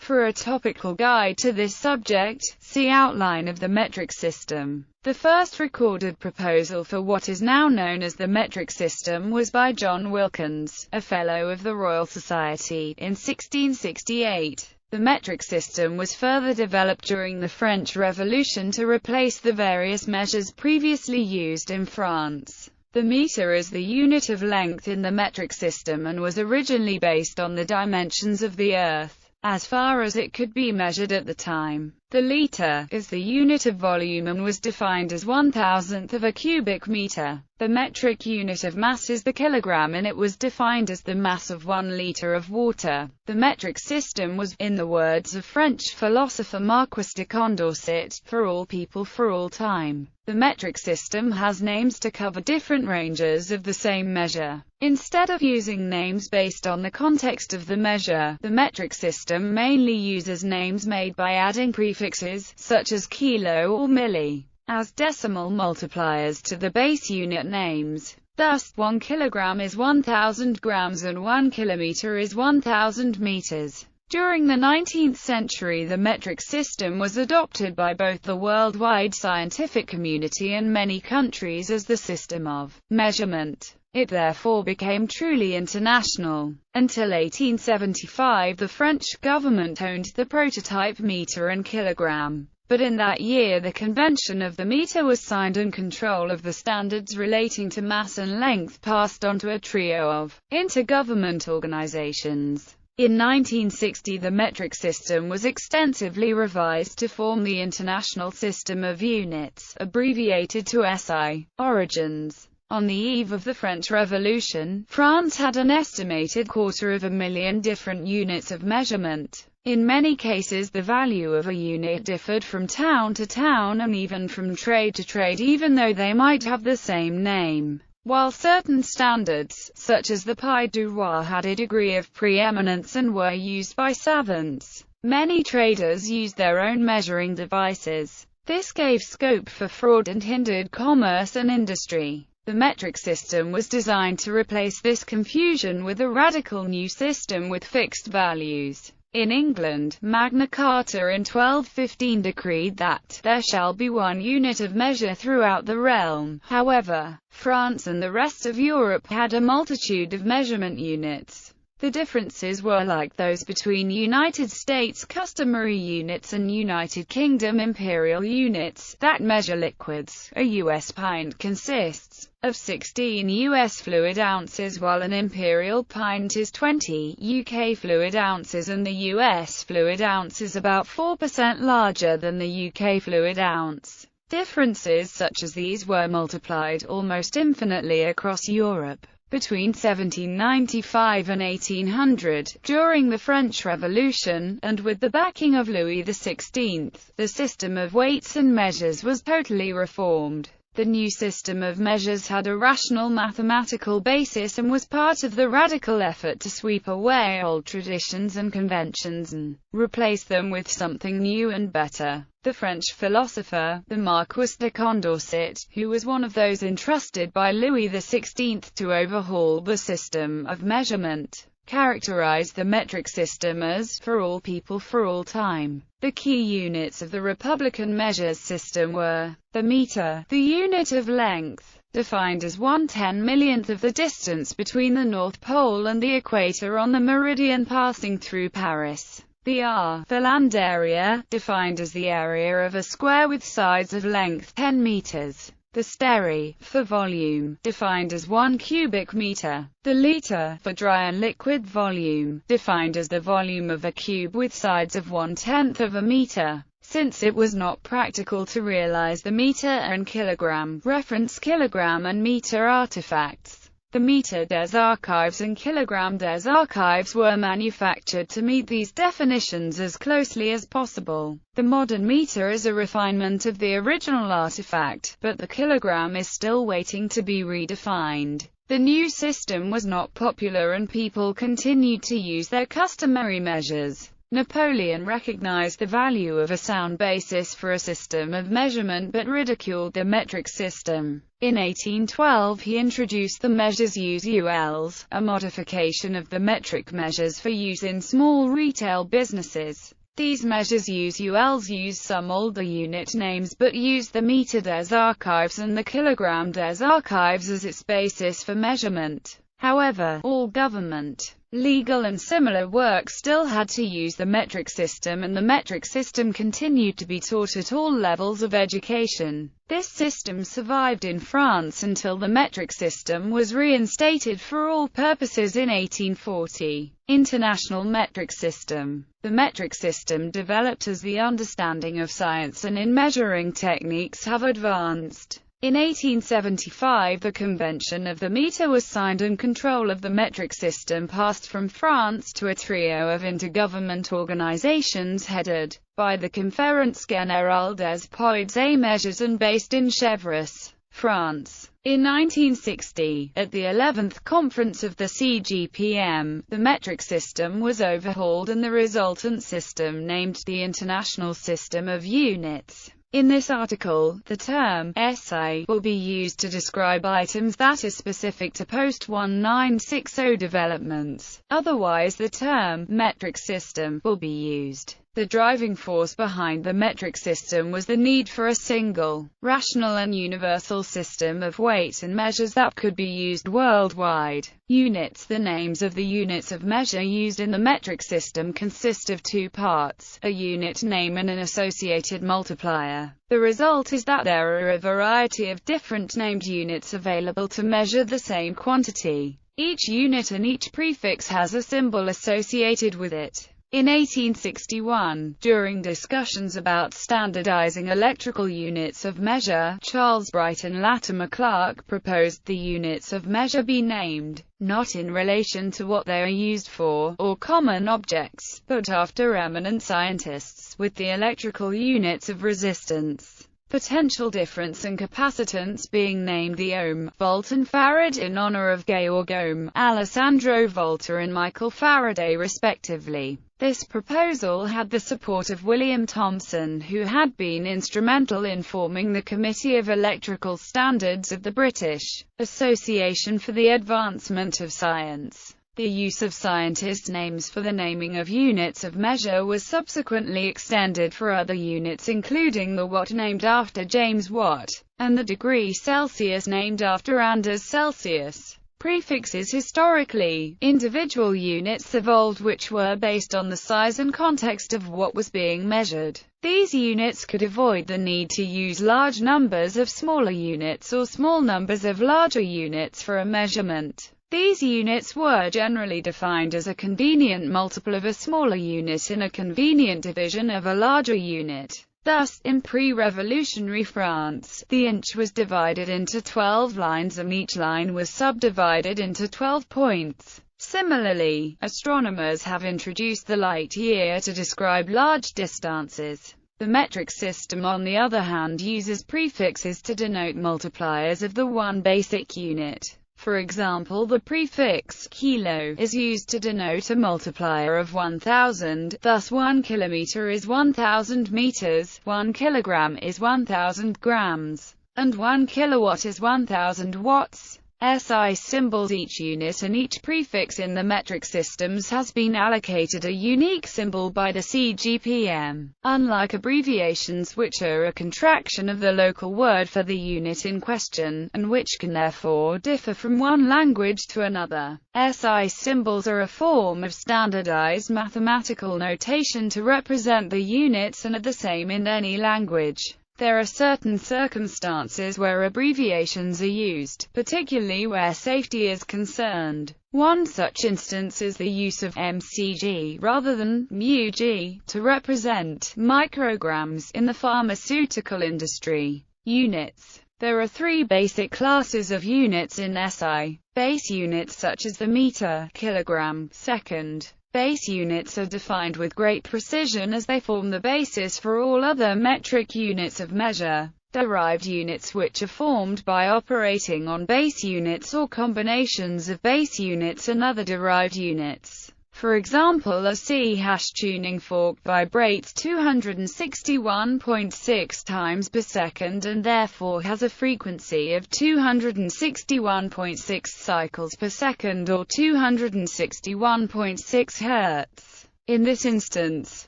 For a topical guide to this subject, see Outline of the metric system. The first recorded proposal for what is now known as the metric system was by John Wilkins, a Fellow of the Royal Society, in 1668. The metric system was further developed during the French Revolution to replace the various measures previously used in France. The meter is the unit of length in the metric system and was originally based on the dimensions of the Earth, as far as it could be measured at the time. The liter is the unit of volume and was defined as 1/1000th of a cubic meter. The metric unit of mass is the kilogram, and it was defined as the mass of 1 liter of water. The metric system was, in the words of French philosopher Marquis de Condorcet, for all people for all time. The metric system has names to cover different ranges of the same measure. Instead of using names based on the context of the measure, the metric system mainly uses names made by adding prefixes, such as kilo or milli, as decimal multipliers to the base unit names. Thus, 1 kilogram is 1,000 grams and 1 kilometer is 1,000 meters. During the 19th century, the metric system was adopted by both the worldwide scientific community and many countries as the system of measurement. It therefore became truly international. Until 1875, the French government owned the prototype meter and kilogram. But in that year the convention of the meter was signed and control of the standards relating to mass and length passed on to a trio of intergovernment organizations. In 1960 the metric system was extensively revised to form the International System of Units, abbreviated to SI. Origins. On the eve of the French Revolution, France had an estimated 250,000 different units of measurement. In many cases the value of a unit differed from town to town and even from trade to trade, even though they might have the same name. While certain standards, such as the pied du roi, had a degree of preeminence and were used by savants, many traders used their own measuring devices. This gave scope for fraud and hindered commerce and industry. The metric system was designed to replace this confusion with a radical new system with fixed values. In England, Magna Carta in 1215 decreed that there shall be one unit of measure throughout the realm. However, France and the rest of Europe had a multitude of measurement units. The differences were like those between United States customary units and United Kingdom imperial units, that measure liquids. A U.S. pint consists of 16 U.S. fluid ounces, while an imperial pint is 20 UK fluid ounces, and the U.S. fluid ounce is about 4% larger than the UK fluid ounce. Differences such as these were multiplied almost infinitely across Europe. Between 1795 and 1800, during the French Revolution, and with the backing of Louis XVI, the system of weights and measures was totally reformed. The new system of measures had a rational mathematical basis and was part of the radical effort to sweep away old traditions and conventions and replace them with something new and better. The French philosopher, the Marquis de Condorcet, who was one of those entrusted by Louis XVI to overhaul the system of measurement, characterized the metric system as, for all people for all time. The key units of the Republican measures system were the meter, the unit of length, defined as 1/10,000,000th of the distance between the North Pole and the equator on the meridian passing through Paris. The r, the land area, defined as the area of a square with sides of length 10 meters. The steri, for volume, defined as 1 cubic meter. The liter, for dry and liquid volume, defined as the volume of a cube with sides of 1/10 of a meter. Since it was not practical to realize the meter and kilogram, reference kilogram and meter artifacts. The meter des archives and kilogram des archives were manufactured to meet these definitions as closely as possible. The modern meter is a refinement of the original artifact, but the kilogram is still waiting to be redefined. The new system was not popular and people continued to use their customary measures. Napoleon recognized the value of a sound basis for a system of measurement but ridiculed the metric system. In 1812 he introduced the measures usuals, a modification of the metric measures for use in small retail businesses. These measures usuals use some older unit names but use the meter des archives and the kilogram des archives as its basis for measurement. However, all government, legal and similar work still had to use the metric system, and the metric system continued to be taught at all levels of education. This system survived in France until the metric system was reinstated for all purposes in 1840. International metric system. The metric system developed as the understanding of science and in measuring techniques have advanced. In 1875 the Convention of the Meter was signed and control of the metric system passed from France to a trio of intergovernment organizations headed by the Conférence Générale des Poids et Mesures and based in Chevreuse, France. In 1960, at the 11th conference of the CGPM, the metric system was overhauled and the resultant system named the International System of Units. In this article, the term SI will be used to describe items that are specific to post-1960 developments. Otherwise, the term metric system will be used. The driving force behind the metric system was the need for a single, rational and universal system of weights and measures that could be used worldwide. Units. The names of the units of measure used in the metric system consist of two parts, a unit name and an associated multiplier. The result is that there are a variety of different named units available to measure the same quantity. Each unit and each prefix has a symbol associated with it. In 1861, during discussions about standardizing electrical units of measure, Charles Bright and Latimer Clark proposed the units of measure be named, not in relation to what they are used for, or common objects, but after eminent scientists, with the electrical units of resistance, potential difference and capacitance being named the ohm, volt and farad in honor of Georg Ohm, Alessandro Volta and Michael Faraday respectively. This proposal had the support of William Thomson, who had been instrumental in forming the Committee of Electrical Standards of the British Association for the Advancement of Science. The use of scientists' names for the naming of units of measure was subsequently extended for other units including the watt named after James Watt, and the degree Celsius named after Anders Celsius. Prefixes. Historically, individual units evolved which were based on the size and context of what was being measured. These units could avoid the need to use large numbers of smaller units or small numbers of larger units for a measurement. These units were generally defined as a convenient multiple of a smaller unit in a convenient division of a larger unit. Thus, in pre-revolutionary France, the inch was divided into 12 lines and each line was subdivided into 12 points. Similarly, astronomers have introduced the light year to describe large distances. The metric system, on the other hand, uses prefixes to denote multipliers of the one basic unit. For example, the prefix kilo is used to denote a multiplier of 1000, thus 1 kilometer is 1000 meters, 1 kilogram is 1000 grams, and 1 kilowatt is 1000 watts. SI symbols. Each unit and each prefix in the metric systems has been allocated a unique symbol by the CGPM. Unlike abbreviations, which are a contraction of the local word for the unit in question, and which can therefore differ from one language to another, SI symbols are a form of standardized mathematical notation to represent the units and are the same in any language. There are certain circumstances where abbreviations are used, particularly where safety is concerned. One such instance is the use of mcg rather than μg to represent micrograms in the pharmaceutical industry. Units. There are three basic classes of units in SI. Base units such as the meter, kilogram, second. Base units are defined with great precision as they form the basis for all other metric units of measure. Derived units, which are formed by operating on base units or combinations of base units and other derived units. For example, a C-hash tuning fork vibrates 261.6 times per second and therefore has a frequency of 261.6 cycles per second or 261.6 Hz. In this instance,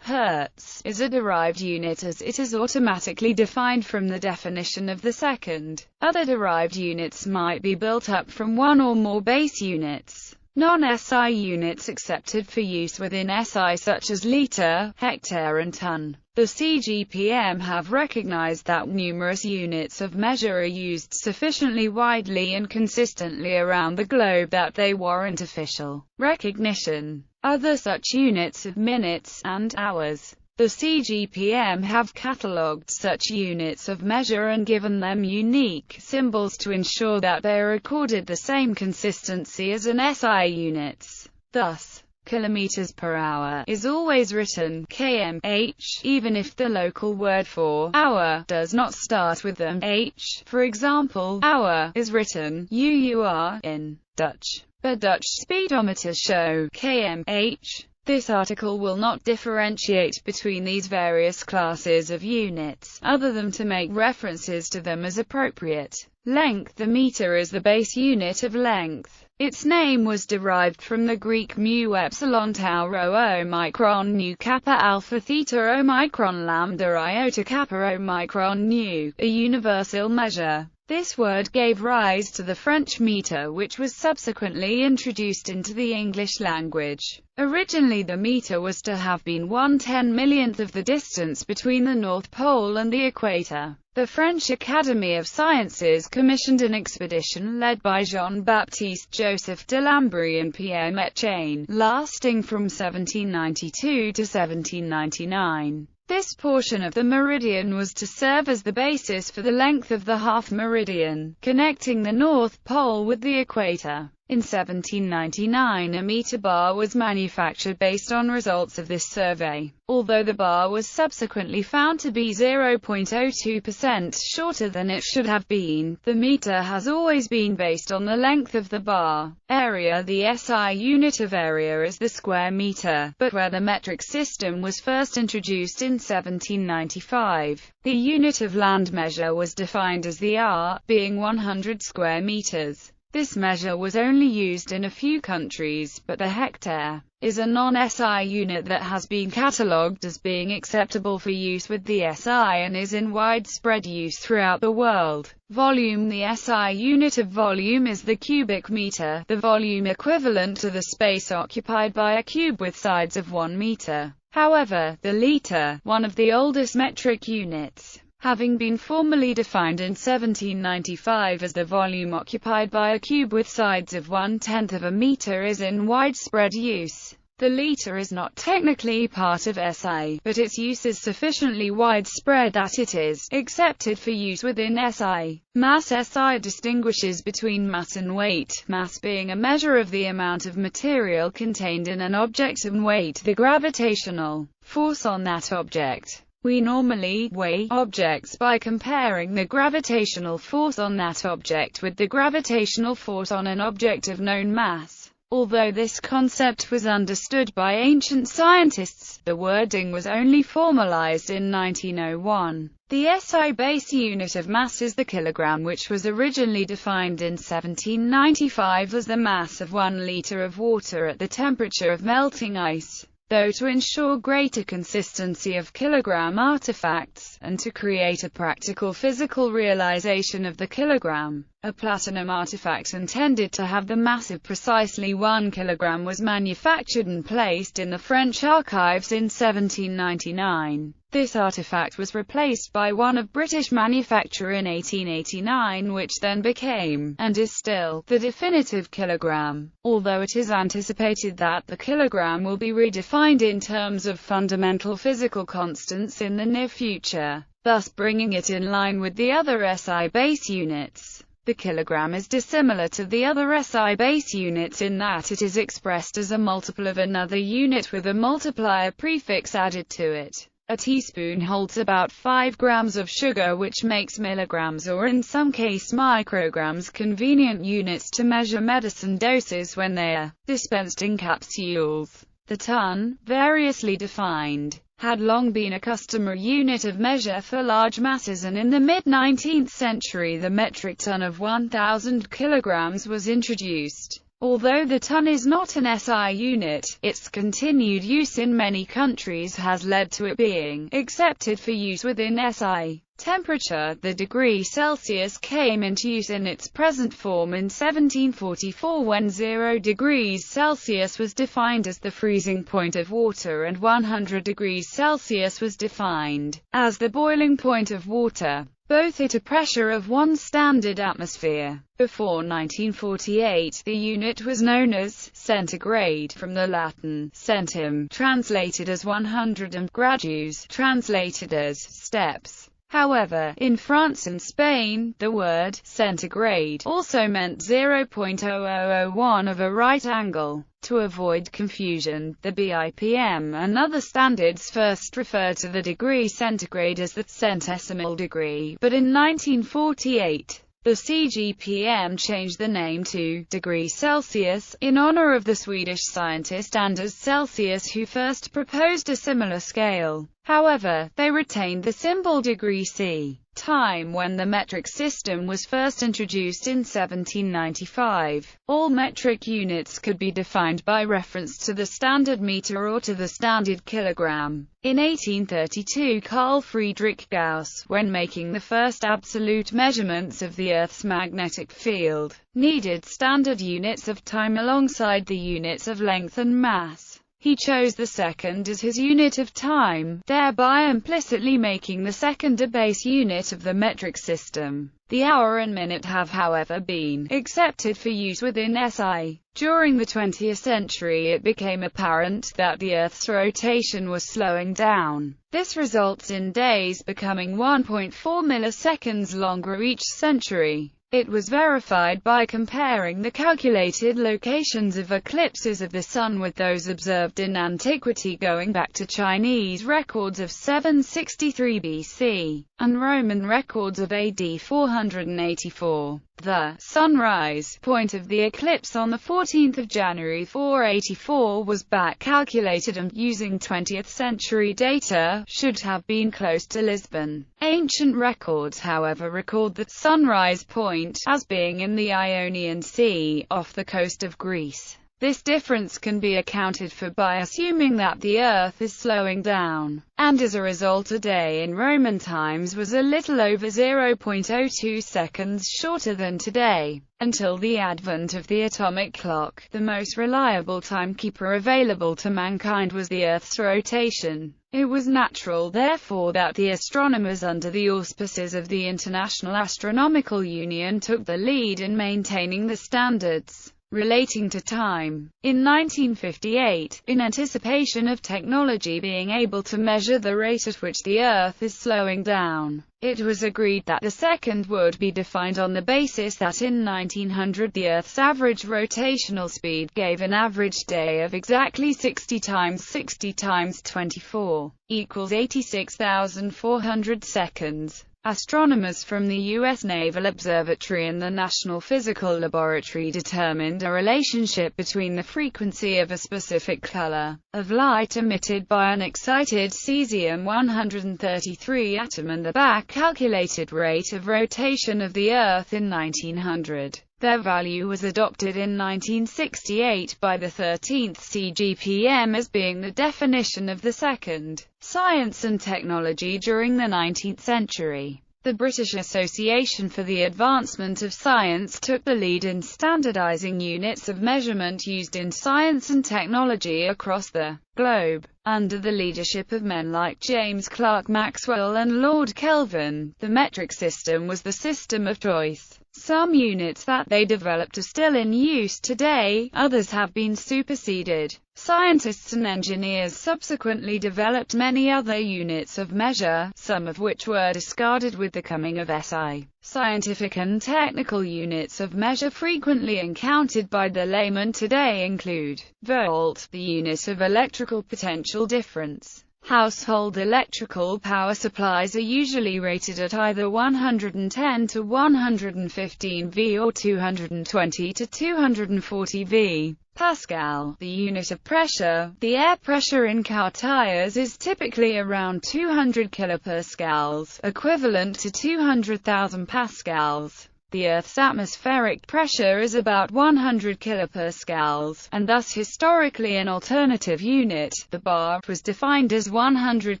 Hertz is a derived unit as it is automatically defined from the definition of the second. Other derived units might be built up from one or more base units. Non-SI units accepted for use within SI such as liter, hectare and ton. The CGPM have recognized that numerous units of measure are used sufficiently widely and consistently around the globe that they warrant official recognition. Other such units of minutes and hours. The CGPM have catalogued such units of measure and given them unique symbols to ensure that they are accorded the same consistency as an SI units. Thus, kilometers per hour is always written km/h, even if the local word for hour does not start with the h. For example, hour is written UUR in Dutch, but Dutch speedometers show km/h. This article will not differentiate between these various classes of units, other than to make references to them as appropriate. Length. The meter is the base unit of length. Its name was derived from the Greek mu epsilon tau rho omicron nu kappa alpha theta omicron lambda iota kappa omicron nu, a universal measure. This word gave rise to the French meter, which was subsequently introduced into the English language. Originally the meter was to have been 1/10,000,000th of the distance between the North Pole and the equator. The French Academy of Sciences commissioned an expedition led by Jean-Baptiste Joseph de Lambry and Pierre Méchain, lasting from 1792 to 1799. This portion of the meridian was to serve as the basis for the length of the half-meridian, connecting the North Pole with the equator. In 1799 a meter bar was manufactured based on results of this survey. Although the bar was subsequently found to be 0.02% shorter than it should have been, the meter has always been based on the length of the bar. Area. The SI unit of area is the square meter, but where the metric system was first introduced in 1795, the unit of land measure was defined as the ar, being 100 square meters. This measure was only used in a few countries, but the hectare is a non-SI unit that has been catalogued as being acceptable for use with the SI and is in widespread use throughout the world. Volume. The SI unit of volume is the cubic meter, the volume equivalent to the space occupied by a cube with sides of 1 meter. However, the liter, one of the oldest metric units, having been formally defined in 1795 as the volume occupied by a cube with sides of 1/10 of a meter, is in widespread use. The liter is not technically part of SI, but its use is sufficiently widespread that it is accepted for use within SI. Mass. SI distinguishes between mass and weight, mass being a measure of the amount of material contained in an object and weight the gravitational force on that object. We normally weigh objects by comparing the gravitational force on that object with the gravitational force on an object of known mass. Although this concept was understood by ancient scientists, the wording was only formalized in 1901. The SI base unit of mass is the kilogram, which was originally defined in 1795 as the mass of 1 liter of water at the temperature of melting ice. Though to ensure greater consistency of kilogram artifacts, and to create a practical physical realization of the kilogram, a platinum artifact intended to have the mass of precisely 1 kilogram was manufactured and placed in the French archives in 1799. This artifact was replaced by one of British manufacture in 1889, which then became, and is still, the definitive kilogram, although it is anticipated that the kilogram will be redefined in terms of fundamental physical constants in the near future, thus bringing it in line with the other SI base units. The kilogram is dissimilar to the other SI base units in that it is expressed as a multiple of another unit with a multiplier prefix added to it. A teaspoon holds about 5 grams of sugar, which makes milligrams or in some case micrograms convenient units to measure medicine doses when they are dispensed in capsules. The ton, variously defined, had long been a customary unit of measure for large masses, and in the mid-19th century the metric ton of 1,000 kilograms was introduced. Although the ton is not an SI unit, its continued use in many countries has led to it being accepted for use within SI. Temperature. The degree Celsius came into use in its present form in 1744 when 0 degrees Celsius was defined as the freezing point of water and 100 degrees Celsius was defined as the boiling point of water, both at a pressure of 1 standard atmosphere. Before 1948, the unit was known as centigrade, from the Latin centum, translated as 100, and gradus, translated as steps. However, in France and Spain, the word centigrade also meant 0.0001 of a right angle. To avoid confusion, the BIPM and other standards first referred to the degree centigrade as the centesimal degree, but in 1948, the CGPM changed the name to degree Celsius, in honor of the Swedish scientist Anders Celsius, who first proposed a similar scale. However, they retained the symbol degree C. Time. When the metric system was first introduced in 1795, all metric units could be defined by reference to the standard meter or to the standard kilogram. In 1832, Carl Friedrich Gauss, when making the first absolute measurements of the Earth's magnetic field, needed standard units of time alongside the units of length and mass. He chose the second as his unit of time, thereby implicitly making the second a base unit of the metric system. The hour and minute have, however, been accepted for use within SI. During the 20th century, it became apparent that the Earth's rotation was slowing down. This results in days becoming 1.4 milliseconds longer each century. It was verified by comparing the calculated locations of eclipses of the Sun with those observed in antiquity, going back to Chinese records of 763 BC, and Roman records of AD 484. The sunrise point of the eclipse on the 14th of January 484 was back-calculated and, using 20th century data, should have been close to Lisbon. Ancient records, however, record the sunrise point as being in the Ionian Sea, off the coast of Greece. This difference can be accounted for by assuming that the Earth is slowing down, and as a result a day in Roman times was a little over 0.02 seconds shorter than today. Until the advent of the atomic clock, the most reliable timekeeper available to mankind was the Earth's rotation. It was natural, therefore, that the astronomers under the auspices of the International Astronomical Union took the lead in maintaining the standards relating to time. In 1958, in anticipation of technology being able to measure the rate at which the Earth is slowing down, it was agreed that the second would be defined on the basis that in 1900 the Earth's average rotational speed gave an average day of exactly 60 times 60 times 24 equals 86,400 seconds. Astronomers from the U.S. Naval Observatory and the National Physical Laboratory determined a relationship between the frequency of a specific color of light emitted by an excited cesium-133 atom and the back-calculated rate of rotation of the Earth in 1900. Their value was adopted in 1968 by the 13th CGPM as being the definition of the second. Science and technology during the 19th century. The British Association for the Advancement of Science took the lead in standardizing units of measurement used in science and technology across the globe. Under the leadership of men like James Clerk Maxwell and Lord Kelvin, the metric system was the system of choice. Some units that they developed are still in use today, others have been superseded. Scientists and engineers subsequently developed many other units of measure, some of which were discarded with the coming of SI. Scientific and technical units of measure frequently encountered by the layman today include volt, the unit of electrical potential difference. Household electrical power supplies are usually rated at either 110 to 115 V or 220 to 240 V. Pascal, the unit of pressure. The air pressure in car tires is typically around 200 kilopascals, equivalent to 200,000 pascals. The Earth's atmospheric pressure is about 100 kilopascals, and thus historically an alternative unit. The bar was defined as 100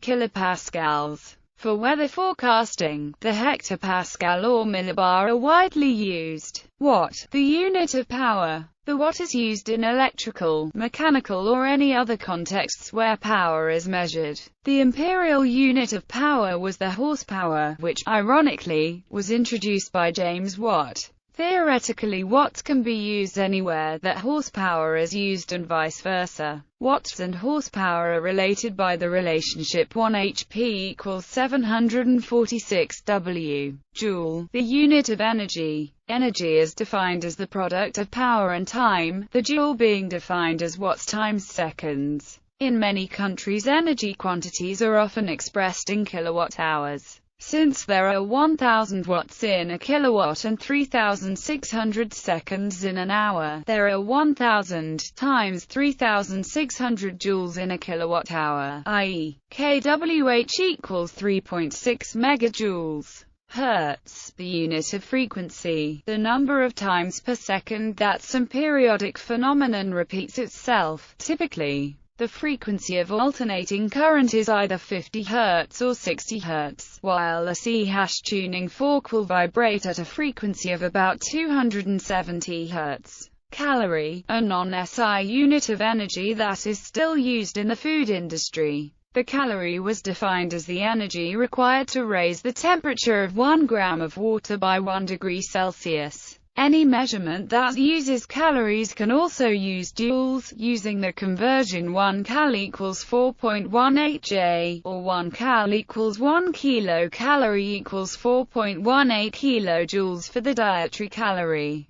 kilopascals. For weather forecasting, the hectopascal or millibar are widely used. Watt, the unit of power. The watt is used in electrical, mechanical or any other contexts where power is measured. The imperial unit of power was the horsepower, which, ironically, was introduced by James Watt. Theoretically, watts can be used anywhere that horsepower is used and vice versa. Watts and horsepower are related by the relationship 1 HP equals 746 W. Joule, the unit of energy. Energy is defined as the product of power and time, the joule being defined as watts times seconds. In many countries, energy quantities are often expressed in kilowatt-hours. Since there are 1000 watts in a kilowatt and 3600 seconds in an hour, there are 1000 times 3600 joules in a kilowatt-hour, i.e., kWh equals 3.6 megajoules. Hertz, the unit of frequency, the number of times per second that some periodic phenomenon repeats itself. Typically, the frequency of alternating current is either 50 Hz or 60 Hz, while a C-hash tuning fork will vibrate at a frequency of about 270 Hz. Calorie, a non-SI unit of energy that is still used in the food industry. The calorie was defined as the energy required to raise the temperature of 1 gram of water by 1 degree Celsius. Any measurement that uses calories can also use joules, using the conversion 1 cal equals 4.18 J, or 1 cal equals 1 kilocalorie equals 4.18 kilojoules for the dietary calorie.